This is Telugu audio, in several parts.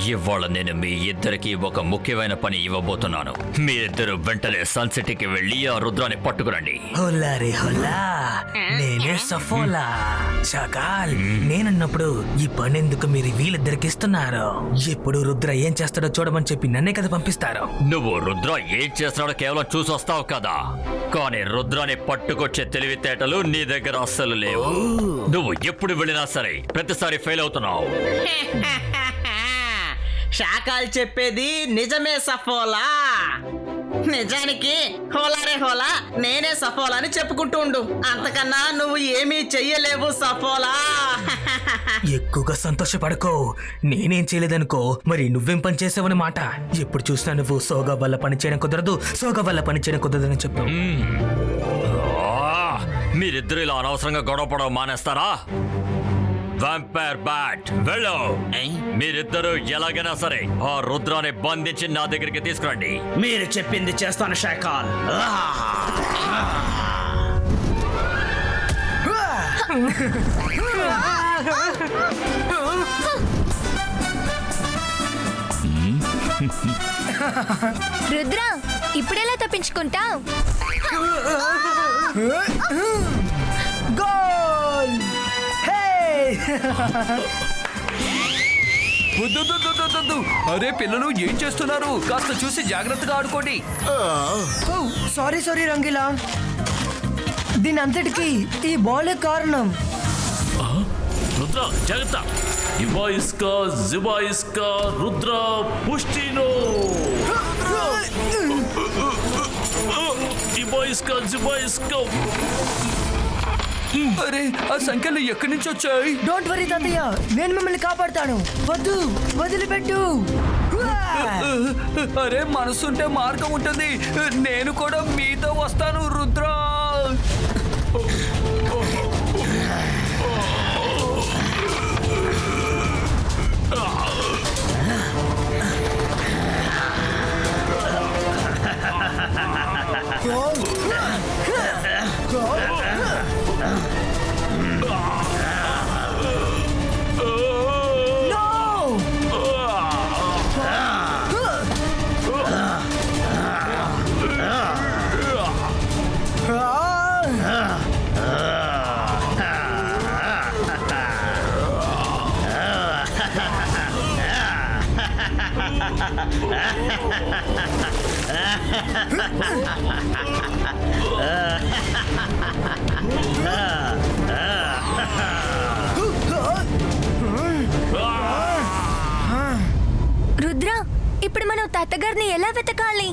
ఇవాళ నేను మీ ఇద్దరికి ఒక ముఖ్యమైన పని ఇవ్వబోతున్నాను. మీరిద్దరు వెంటనే సన్ సిటీకి వెళ్ళి ఆ రుద్రాన్ని పట్టుకురండి. హోలారే హోలా, నేనే సఫోలా. షాకాల్, నేనున్నప్పుడు ఈ పని ఎందుకు మీరు వీళ్ళిద్దరికి ఇస్తున్నారు? ఇప్పుడు రుద్ర ఏం చేస్తాడో చూడమని చెప్పి నన్నే కదా పంపిస్తారు. నువ్వు రుద్ర ఏం చేస్తున్నాడో కేవలం చూసొస్తావు కదా, కానీ రుద్రాన్ని పట్టుకొచ్చే తెలివితేటలు నీ దగ్గర అస్సలు లేవు. నువ్వు ఎప్పుడు వెళ్ళినా సరే ప్రతిసారి ఫెయిల్ అవుతున్నావు. షాకాల్ చెప్పేది నిజమే సఫోలా. నిజానికి హోలారే హోలా నేనే సఫోలా అని చెప్పుకుంటూ ఉండు. అంతకన్నా నువ్వు ఏమీ చెయ్యలేవు సఫోలా. ఎక్కువగా సంతోషపడకో. నేనేం చేయలేదనుకో, మరి నువ్వేం పని చేసావని మాట. ఎప్పుడు చూసినా నువ్వు సోగా వల్ల పని చేయడం కుదరదు, సోగా వల్ల పని చేయడం కుదరదని చెప్పు. మీరిద్దరు ఇలా అనవసరంగా గొడవపడడం మానేస్తారా? వ్యాంపైర్ బ్యాట్, వెళ్ళు. మీరిద్దరూ ఎలాగైనా సరే ఆ రుద్రాన్ని బంధించి నా దగ్గరికి తీసుకురండి. మీరు చెప్పింది చేస్తాను షాకాల్. రుద్ర, ఇప్పుడెలా తప్పించుకుంటావు? గోల్! హే! అరే పిల్లలు ఏం చేస్తున్నారు? కాస్త చూసి జాగ్రత్తగా ఆడుకోండి. సారీ రంగిలా, దీని అంతటికి ఈ బాలే కారణం. రుద్ర జాగ్రత్త. ఇవాయిస్కా జివాయిస్కా రుద్ర పుష్టినో. ఇవాయిస్కా జివాయిస్కా. అరే ఆ సంఖ్యలు ఎక్కడి నుంచి వచ్చాయి? డోంట్ వరీ తాతయ్య, నేను మిమ్మల్ని కాపాడుతాను. వద్దు, వదిలిపెట్టు. అరే మనసుంటే మార్గం ఉంటుంది. నేను కూడా మీతో వస్తాను రుద్ర. రుద్ర, ఇప్పుడు మనం తాతగారిని ఎలా వెతకాలి?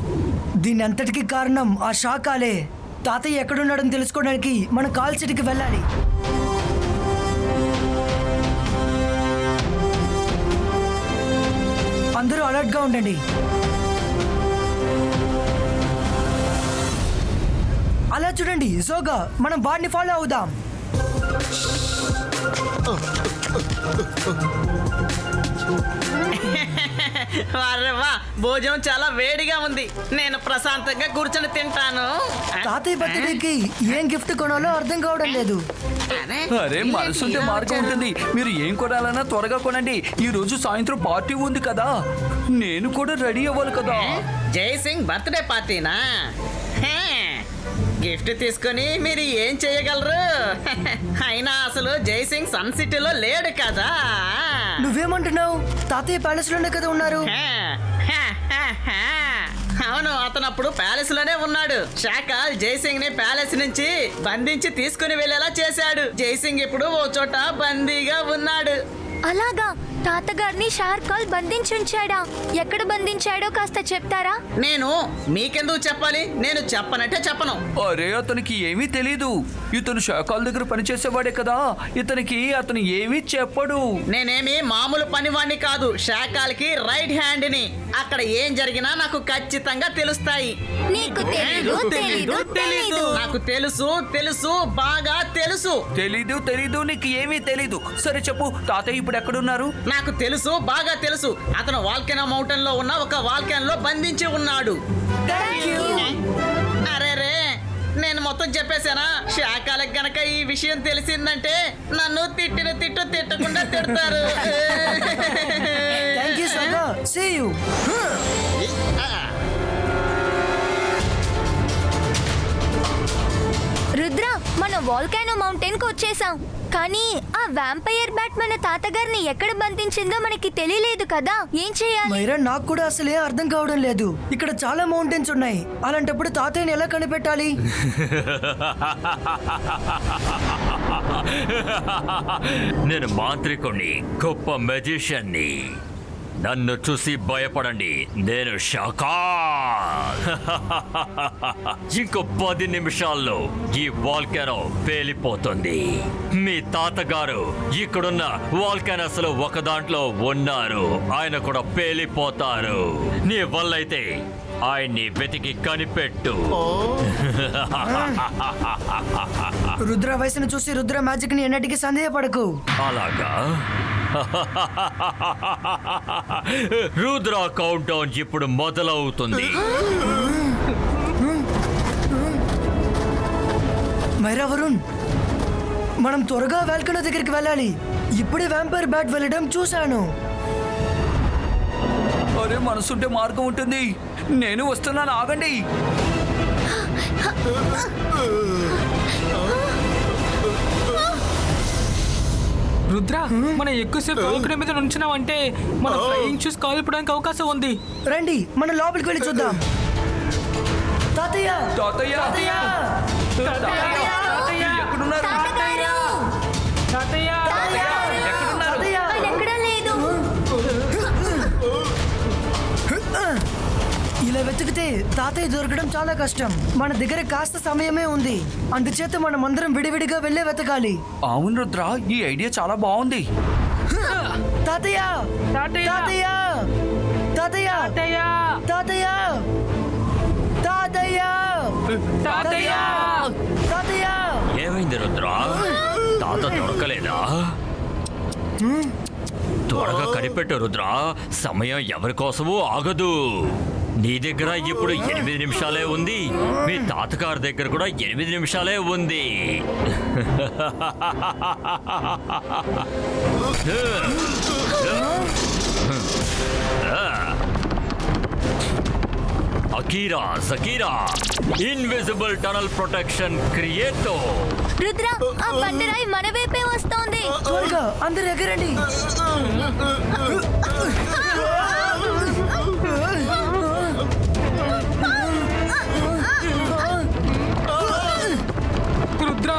దీని అంతటికి కారణం ఆ షాకాలే. తాతయ్య ఎక్కడున్నాడని తెలుసుకోవడానికి మనం కాల్ సిటీకి వెళ్ళాలి. అందరూ అలర్ట్ గా ఉండండి. అలా చూడండి జోగా, మనం బాడిని ఫాలో అవుదాం. వారేవా, భోజనం చాలా వేడిగా ఉంది. నేను ప్రశాంతంగా కూర్చొని తింటాను. తాతయ్య బర్త్డేకి ఏం గిఫ్ట్ కొనాలో అర్థం కావడం లేదు. అరే మనసుంటే మార్గం ఉంటుంది. మీరు ఏం కొనాలన్నా త్వరగా కొనండి. ఈ రోజు సాయంత్రం పార్టీ ఉంది కదా, నేను కూడా రెడీ అవ్వాలి కదా. జై సింగ్ బర్త్డే పార్టీనా? గిఫ్ట్ తీసుకొని మీరు ఏం చేయగలరు? అయినా అసలు జై సింగ్ సన్ సిటీలో లేడు కదా. నువ్వేమంటున్నావు? తాతయ్య ప్యాలెస్ లోనే కదా ఉన్నారు. అవును, అతను అప్పుడు ప్యాలెస్ లోనే ఉన్నాడు. షాకాల్ జైసింగ్ ని ప్యాలెస్ నుంచి బంధించి తీసుకుని వెళ్ళేలా చేశాడు. జైసింగ్ ఇప్పుడు ఓ చోట బందీగా ఉన్నాడు. అలాగా, తాతగారిని షార్కాల్ బంధించుంచాడా? ఎక్కడ బంధించాడో కాస్త చెప్తారా? నేను మీకెందుకు చెప్పాలి? నేను చెప్పనంటే చెప్పను. అరే అతనికి ఏమీ తెలీదు. ఇతను శాఖల దగ్గర పనిచేసేవాడే కదా, అతను ఏమీ చెప్పడు. నేనేమి మామూలు పనివాణ్ణి కాదు, షాకాల్కి రైట్ హ్యాండ్ ని. అక్కడ ఏం జరిగినా నాకు ఖచ్చితంగా తెలుస్తాయి. నీకు తెలీదు, తెలీదు, తెలీదు. నాకు తెలుసు, తెలుసు, బాగా తెలుసు. తెలీదు, నీకు ఏమీ తెలీదు. సరే చెప్పు, తాతయ్య ఇప్పుడు ఎక్కడున్నారు? నాకు తెలుసు, బాగా తెలుసు. అతను వాల్కెనో మౌంటైన్ లో ఉన్న ఒక వాల్కెన్ లో బంధించి ఉన్నాడు. అరే రే, నేను మొత్తం చెప్పేశానా? శాఖలకు గనక ఈ విషయం తెలిసిందంటే నన్ను తిట్టిన తిట్టకుండా తిడతారు. థ్యాంక్ యూ సోగా. See you. రుద్ర మన వాల్కానో మౌంటైన్ కు వచ్చేసాం. కానీ ఆ వ్యాంపైర్ బ్యాట్ మన తాతగారిని ఎక్కడ బంధించిందో మనకి తెలియలేదు కదా. ఏం చేయాలి? మైరా, నాకు కూడా అసలే అర్థం కావడం లేదు. ఇక్కడ చాలా మౌంటైన్స్ ఉన్నాయి. అలాంటప్పుడు తాతయ్యని ఎలా కనిపెట్టాలి? నేను మాంత్రికుణ్ణి, గొప్ప మెజిషియన్ని. నన్ను చూసి భయపడండి, నేను షాకాల్. ఇంకో 10 నిమిషాల్లో ఈ వాల్కానో పేలిపోతుంది. మీ తాతగారు ఇక్కడున్న వాల్కానోస్ లో ఒక దాంట్లో ఉన్నారు. ఆయన కూడా పేలిపోతారు. నీ వల్లైతే ఆయన్ని వెతికి కనిపెట్టు. రుద్ర వయసును చూసి రుద్ర మ్యాజిక్ ని ఎన్నటికీ సందేహపడకు. అలాగా? రుద్ర కౌంట్ డౌన్ ఇప్పుడు మొదలవుతుంది. మైరా, వరుణ్, మనం త్వరగా వాల్కనో దగ్గరికి వెళ్ళాలి. ఇప్పుడే వ్యాంపైర్ బ్యాట్ వెళ్ళడం చూశాను. అరే మనసుంటే మార్గం ఉంటుంది. నేను వస్తున్నాను, ఆగండి. రుద్ర, మనం ఎక్కువసేపు వాల్కనో మీద నుంచున్నామంటే మన ఫ్లయింగ్ షూస్ కాలిపోవడానికి అవకాశం ఉంది. రండి, మనం లోపలికి వెళ్ళి చూద్దాం. తాతయ్య, తాతయ్య, తాతయ్య, తాతయ్య, ఎక్కడున్నారు? తాతగారు! తాతయ్య, ఎక్కడున్నారు? తాతయ్య. ఆయన ఎక్కడా లేదు. ఇలా వెతికితే తాతయ్య దొరకడం చాలా కష్టం. మన దగ్గర కాస్త సమయమే ఉంది. అందుచేత మనం అందరం విడివిడిగా వెళ్ళే వెతకాలి. అవును రుద్ర, ఈ ఐడియా చాలా బాగుంది. తాతయ్య, తాతయ్య, తాతయ్య, తాతయ్య, తాతయ్య, తాతయ్య, తాతయ్య. ఏమైంది రుద్ర? తాత దొరకలేదా? త్వరగా కనిపెట్టు రుద్ర, సమయం ఎవరి కోసమూ ఆగదు. నీ దగ్గర ఇప్పుడు 8 నిమిషాలే ఉంది. మీ తాతగారి దగ్గర కూడా 8 నిమిషాలే ఉంది. Akira, జకీరా, invisible tunnel protection క్రియేటో. Rudra, ఆ బండరాయి మన వైపే వస్తోంది. త్వరగా అందరు ఎగరండి. రుద్ర,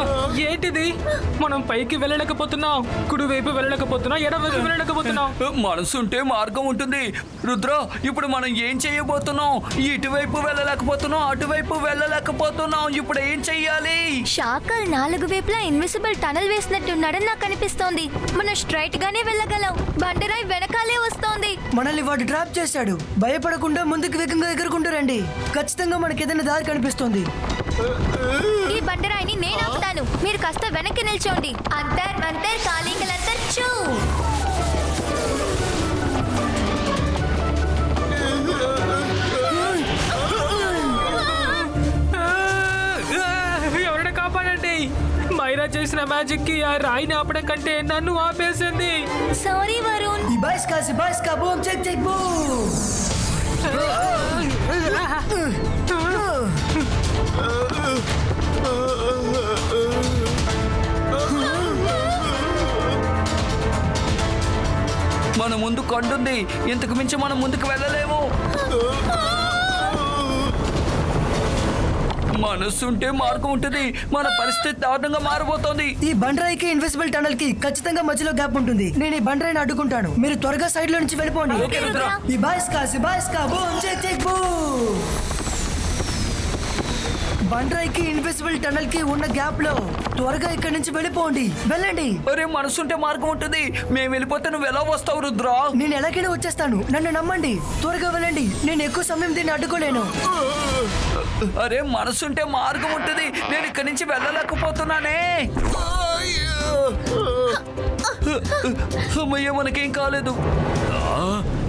ఏంటిది? మనం పైకి వెళ్ళలేకపోతున్నాం, కుడివైపు వెళ్ళలేకపోతున్నాం, ఎడవైపు వెళ్ళలేకపోతున్నాం. మనసుంటే మార్గం ఉంటుంది. రుద్ర, ఇప్పుడు మనం ఏం చేయబోతున్నాం? ఇటువైపు వెళ్ళలేకపోతున్నాం, అటువైపు వెళ్ళలేకపోతున్నాం. ఇప్పుడు ఏం చెయ్యాలి? షాకల్ 4 వైపులా ఇన్విజిబుల్ టనల్ వేసినట్టున్నాడని నాకు అనిపిస్తోంది. మనం స్ట్రైట్ గానే వెళ్ళగలం. బండరాయి వెనకాలే వస్తోంది. మనల్ని వాడు ట్రాప్ చేశాడు. భయపడకుండా ముందుకు వేగంగా ఎగురుకుంటూ రండి. ఖచ్చితంగా మనకి ఏదైనా దారి కనిపిస్తుంది. ఈ బండరాయిని నేను ఆపుతాను. మీరు కాస్త వెనక్కి నిల్చోండి. అంతర్ మంతర్ కాళీకలంతర్ చూ. ఎవరైనా కాపాడండి. మైరా చేసిన మ్యాజిక్ కి ఆ రాయిని ఆపడం కంటే నన్ను ఆపేసింది. సారీ వరుణ్. ఇబాయిస్కా బూమ్ చెక్ చెక్ బూమ్. మన ముందు కొండుంది. ఇంతకు మించి మనం ముందుకు వెళ్ళలేము. మనసుంటే మార్గం ఉంటుంది. మన పరిస్థితి దారుణంగా మారబోతోంది. ఈ బండరాయికి ఇన్విజిబుల్ టనల్ కి ఖచ్చితంగా మధ్యలో గ్యాప్ ఉంటుంది. నేను ఈ బండరాయిని అడ్డుకుంటాను. మీరు త్వరగా సైడ్ లో నుంచి వెళ్ళిపోండి. ఓకే రుద్ర. ఇబాయిస్కా బూమ్ చెక్ చెక్ బూమ్. బండరాయికి ఇన్విజిబుల్ టనల్ కి ఉన్న గ్యాప్ లో త్వరగా ఇక్కడి నుంచి వెళ్ళిపోండి. వెళ్ళండి. అరే మనసుంటే మార్గం ఉంటుంది. మేము వెళ్ళిపోతే నువ్వు ఎలా వస్తావు రుద్ర? నేను ఎలాగైనా వచ్చేస్తాను. నన్ను నమ్మండి. త్వరగా వెళ్ళండి. నేను ఎక్కువ సమయం దీన్ని అడ్డుకోలేను. అరే మనసుంటే మార్గం ఉంటుంది. నేను ఇక్కడి నుంచి వెళ్ళలేకపోతున్నానే. అమ్మయ్య, మనకేం కాలేదు.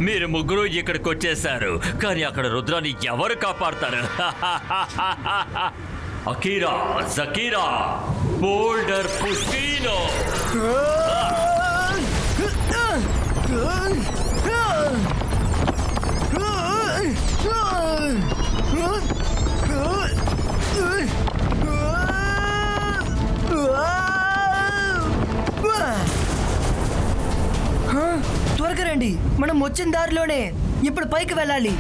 మీరు ముగ్గురు ఇక్కడికి వచ్చేసారు, కానీ అక్కడ రుద్రాన్ని ఎవరు కాపాడతారు? అకీరా, జకీరా, బోల్డర్ పుష్టినో. త్వరగా రండి, మనం వచ్చిన దారిలోనే. ఇప్పుడు పైకి వెళ్ళాలి.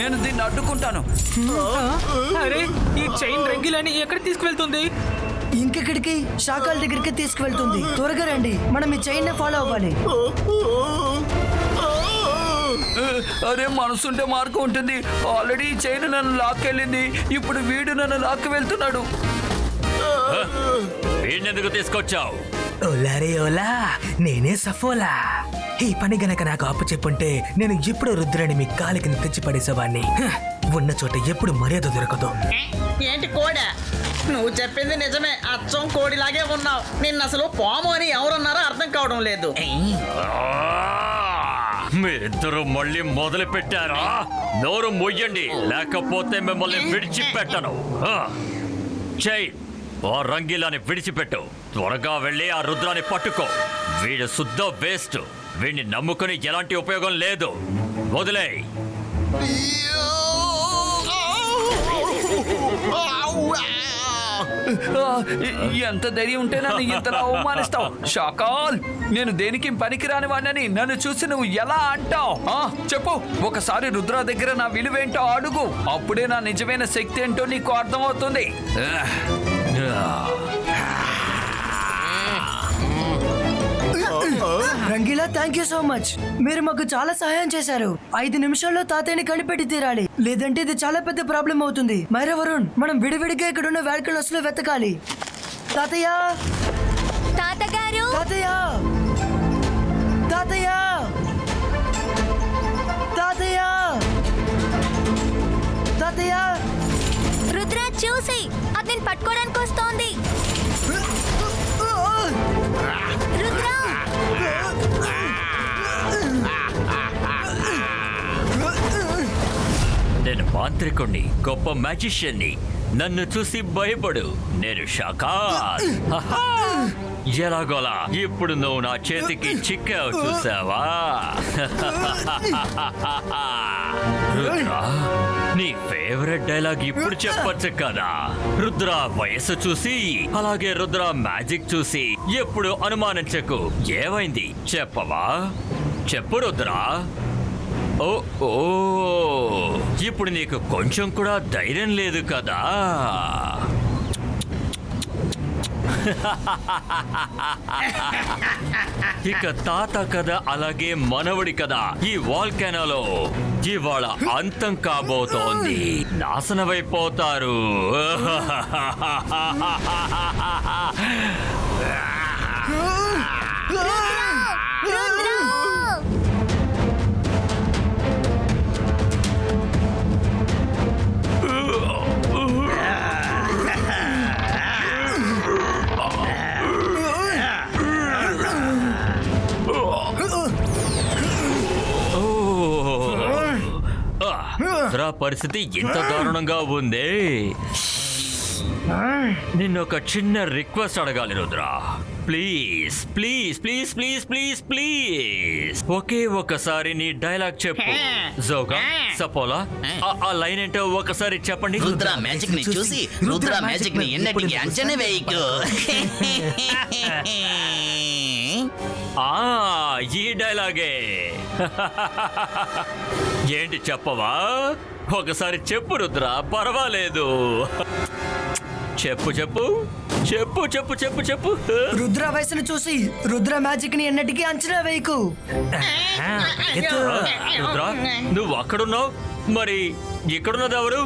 నేను దీన్ని అడ్డుకుంటాను. అరే ఈ చైన్ రంగిలని ఎక్కడ తీసుకువెళ్తుంది? ఇంకెక్కడికి? శాఖల దగ్గరికి తీసుకువెళ్తుంది. త్వరగా రండి, మనం ఈ చైన్ ఫాలో అవ్వాలి. అరే మనసుంటే మార్గం ఉంటుంది. ఆల్రెడీ ఈ చైన్ నన్ను లాక్కెళ్ళింది. ఇప్పుడు వీడు నన్ను లాక్కు వెళ్తున్నాడు. వీడినెందుకు తీసుకొచ్చావు? ఓలా రే ఓలా, నేనే సఫోలా. ఈ పని గనక నాకు అప్పు చెప్పుంటే నేను ఎప్పుడు రుద్రాన్ని మీ కాలికి తెచ్చి పడేసేవాడిని. ఉన్న చోట ఎప్పుడు మర్యాద దొరకదు. ఏంటి కోడా? నువ్వు చెప్పింది నిజమే, అచ్చం కోడిలాగే ఉన్నావు. నిన్న అసలు పాము అని ఎవరున్నారో అర్థం కావడం లేదు. మీరిద్దరూ మళ్ళీ మొదలు పెట్టారా? నోరు మొయ్యండి, లేకపోతే మిమ్మల్ని విడిచిపెట్టను. చెయ్, ఆ రంగీలాని విడిచిపెట్టు. త్వరగా వెళ్ళి ఆ రుద్రాన్ని పట్టుకో. వీడు శుద్ధ వేస్ట్. వీడిని నమ్ముకుని ఎలాంటి ఉపయోగం లేదు. వదిలేయ్. ఎంత ధైర్యం ఉంటే నన్ను ఇంతలా అవమానిస్తావు? షాకాల్, నేను దేనికి పనికిరాని వాడిని నన్ను చూసి నువ్వు ఎలా అంటావు? చెప్పు, ఒకసారి రుద్ర దగ్గర నా విలువేంటో అడుగు. అప్పుడే నా నిజమైన శక్తి ఏంటో నీకు అర్థమవుతుంది. Rangeela, thank you so much. మీరు మాకు చాలా సహాయం చేశారు. 5 నిమిషాల్లో తాతయ్యని కనిపెట్టి తీరాలి, లేదంటే ఇది చాలా పెద్ద ప్రాబ్లం అవుతుంది. మైరా, వరుణ్, మనం విడివిడిగా ఇక్కడ ఉన్న వ్యాల్కనోస్ లో వెతకాలి. తాతయ్య, తాతగారు, తాతయ్య, తాతయ్య, తాతయ్య, తాతయ్య. రుద్ర చూసి అతన్ని పట్టుకోవడానికి వస్తోంది. రుద్ర, నేను మాంత్రికుణ్ణి, గొప్ప మ్యాజిషియన్ని. నన్ను చూసి భయపడు. నేను షాకాల్. ఎలాగోలా ఇప్పుడు నువ్వు నా చేతికి చిక్కావు, చూసావా? రుద్ర, నీ ఫేవరెట్ డైలాగ్ ఇప్పుడు చెప్పొచ్చు కదా. రుద్ర వయసు చూసి, అలాగే రుద్ర మ్యాజిక్ చూసి ఎప్పుడు అనుమానించకు. ఏమైంది చెప్పవా? చెప్పు రుద్ర. ఓ ఓ, ఇప్పుడు నీకు కొంచెం కూడా ధైర్యం లేదు కదా? ఇక తాత కథ అలాగే మనవడి కదా ఈ వాల్కెనోలో ఇవాళ అంతం కాబోతోంది. నాశనమైపోతారు. రుద్ర, రుద్ర పరిస్థితి ఇంత దారుణంగా ఉంది. నిన్నొక చిన్న రిక్వెస్ట్ అడగాలి Rudra. Please please please please please please ఒకే ఒకసారి నీ డైలాగ్ చెప్పు. జోగా, సపోలా, ఆ లైన్ ఏంటో ఒకసారి చెప్పండి. రుద్ర మ్యాజిక్ ని చూసి రుద్ర మ్యాజిక్ ని ఎన్నటికి అంచనా వేయకు. ఈ డైలాగే. ఏంటి చెప్పవా? ఒకసారి చెప్పు రుద్ర, పర్వాలేదు. చెప్పు చెప్పు చెప్పు చెప్పు చెప్పు చెప్పు. రుద్ర వయసును చూసి రుద్ర మ్యాజిక్ ని ఎన్నటికీ అంచనా వేయకు. రుద్ర, నువ్వు అక్కడున్నావు, మరి ఇక్కడున్నది ఎవరు?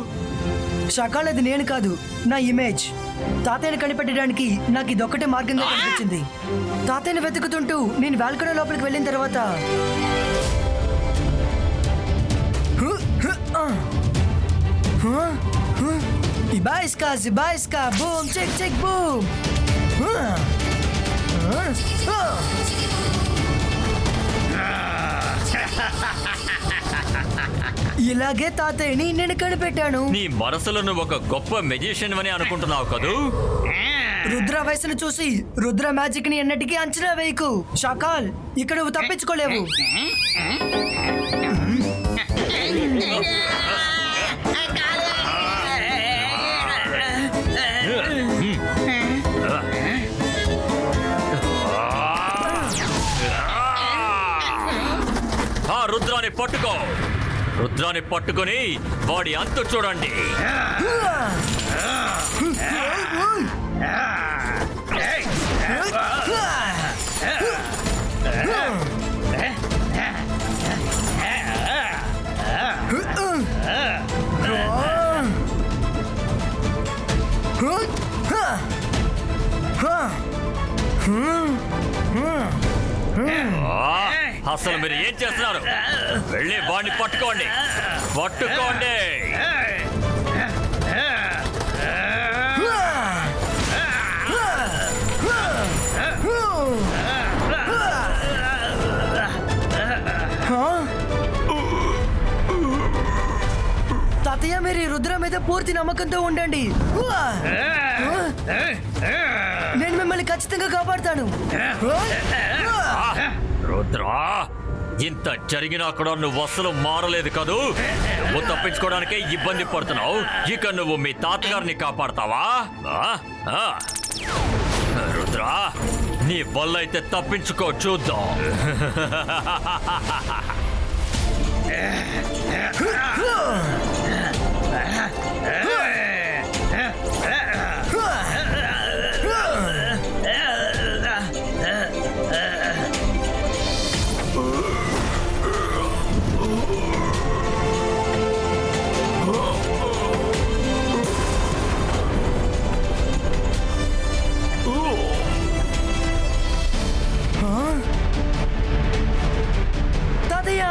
షకాల్, అది నేను కాదు, నా ఇమేజ్. తాతయ్యని కనిపెట్టడానికి నాకు ఇదొక్కటే మార్గంగా కనిపించింది. తాతయ్యని వెతుకుతుంటూ నేను వాల్కనో లోపలికి వెళ్ళిన తర్వాత ఇబాయిస్కా జిబాయిస్కా బూమ్ చెక్ చెక్ బూమ్. ఇలాగే తాతయ్యని నేను కనిపెట్టాను. నీ మనసులో నువ్వు ఒక గొప్ప మెజిషియన్ అని అనుకుంటున్నావు కదూ? రుద్ర వయసును చూసి రుద్ర మ్యాజిక్ ని ఎన్నటికీ అంచనా వేయకు. షాకాల్, ఇక్కడ నువ్వు తప్పించుకోలేవు. ఆ రుద్రాన్ని పట్టుకో. రుద్రాన్ని పట్టుకొని వాడి అంతు చూడండి. అసలు మీరు ఏం చేస్తున్నారు? వెళ్ళి వాడిని పట్టుకోండి. పట్టుకోండి. తాతయ్య, మీరు ఈ రుద్ర మీద పూర్తి నమ్మకంతో ఉండండి. నేను మిమ్మల్ని ఖచ్చితంగా కాపాడుతాను. రుద్రా, ఇంత జరిగినా కూడా నువ్వు అసలు మారలేదు కదూ. నువ్వు తప్పించుకోవడానికే ఇబ్బంది పడుతున్నావు. ఇక నువ్వు మీ తాతగారిని కాపాడతావా? రుద్రా, నీ వల్ల అయితే తప్పించుకో, చూద్దాం. తాతయ్య,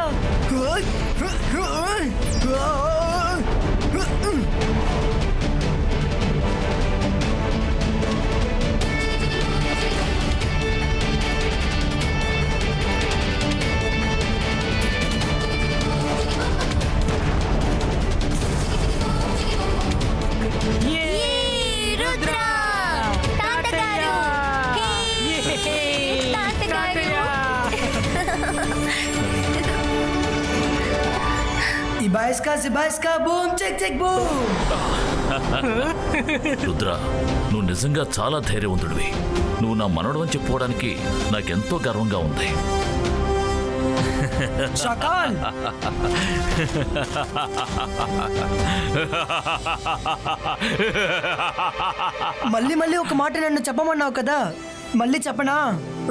ఇబాయిస్కా boom check check boom. Rudra, నువ్వు నిజంగా చాలా ధైర్యవంతుడివి. నువ్వు నా మనవడు అని చెప్పుకోవడానికి నాకెంతో గర్వంగా ఉంది. షాకాల్, మళ్ళీ ఒక మాట నన్ను చెప్పమన్నావు కదా, మళ్ళీ చెప్పనా?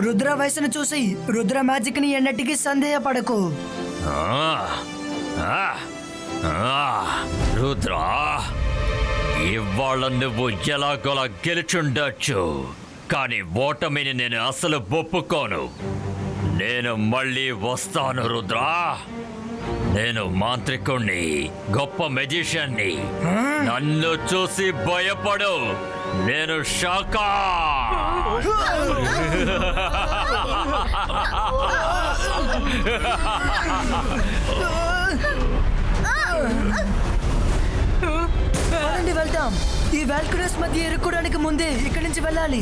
రుద్ర వయసును చూసి రుద్ర మ్యాజిక్ ని ఎన్నటికీ సందేహపడకు. రుద్రా, ఇవాళ నువ్వు ఎలాగోలా గెలుచుండొచ్చు, కానీ ఓటమిని నేను అసలు ఒప్పుకోను. నేను మళ్ళీ వస్తాను రుద్రా. నేను మాంత్రికుణ్ణి, గొప్ప మెజిషియన్ని. నన్ను చూసి భయపడు. నేను షాకా. వెళ్దాం. ఈ వాల్కురస్ మధ్య ఇరుక్కోడానికి ముందే ఇక్కడి నుంచి వెళ్ళాలి.